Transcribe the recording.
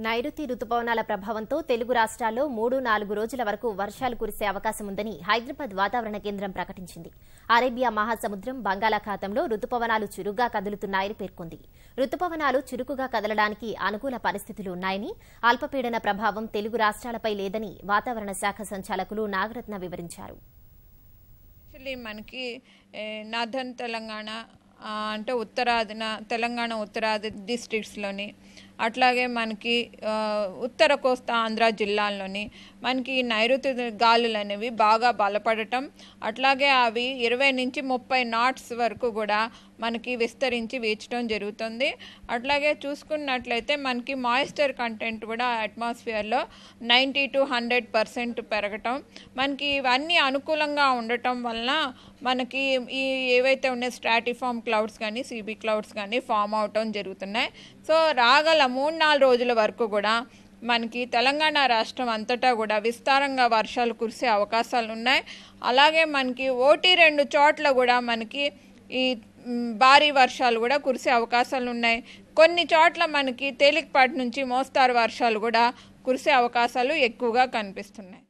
నైరుతి రుతుపవనాల ప్రభావంతో తెలుగు రాష్ట్రాల్లో 3-4 రోజుల వరకు వర్షాలు కురిసే అవకాశం ఉందని హైదరాబాద్ వాతావరణ కేంద్రం ప్రకటించింది. అరేబియా మహాసముద్రం, బంగాళాఖాతంలో రుతుపవనాలు చురుగ్గా కదులుతున్నాయని పేర్కొంది. రుతుపవనాలు చురుకుగా కదలడానికి అనుకూల పరిస్థితులు ఉన్నాయని, అల్పపీడన ప్రభావం తెలుగు రాష్ట్రాలపై లేదని వాతావరణ శాఖ సంచాలకులు నాగరత్న వివరించారు. మనకి నార్థన్ తెలంగాణ అంటే ఉత్తరాదిన తెలంగాణ ఉత్తరాది డిస్ట్రిక్ట్స్లోని, అట్లాగే మనకి ఉత్తర కోస్తా ఆంధ్ర జిల్లాల్లోని మనకి నైరుతి గాలులు అనేవి బాగా బలపడటం, అట్లాగే అవి 20 నుంచి 30 నాట్స్ వరకు కూడా మనకి విస్తరించి వీచడం జరుగుతుంది. అట్లాగే చూసుకున్నట్లయితే మనకి మాయిశ్చర్ కంటెంట్ కూడా అట్మాస్ఫియర్లో 90 to 100% పెరగటం, మనకి ఇవన్నీ అనుకూలంగా ఉండటం వలన మనకి ఈ ఏవైతే ఉన్నాయి స్ట్రాటిఫామ్ క్లౌడ్స్ కానీ సిబి క్లౌడ్స్ కానీ ఫామ్ అవటం జరుగుతున్నాయి. సో రాగల 3-4 రోజుల వరకు కూడా మనకి తెలంగాణ రాష్ట్రం అంతటా కూడా విస్తారంగా వర్షాలు కురిసే అవకాశాలు ఉన్నాయి. అలాగే మనకి 1-2 చోట్ల కూడా మనకి ఈ భారీ వర్షాలు కూడా కురిసే అవకాశాలు ఉన్నాయి. కొన్ని చోట్ల మనకి తేలికపాటి నుంచి మోస్తారు వర్షాలు కూడా కురిసే అవకాశాలు ఎక్కువగా కనిపిస్తున్నాయి.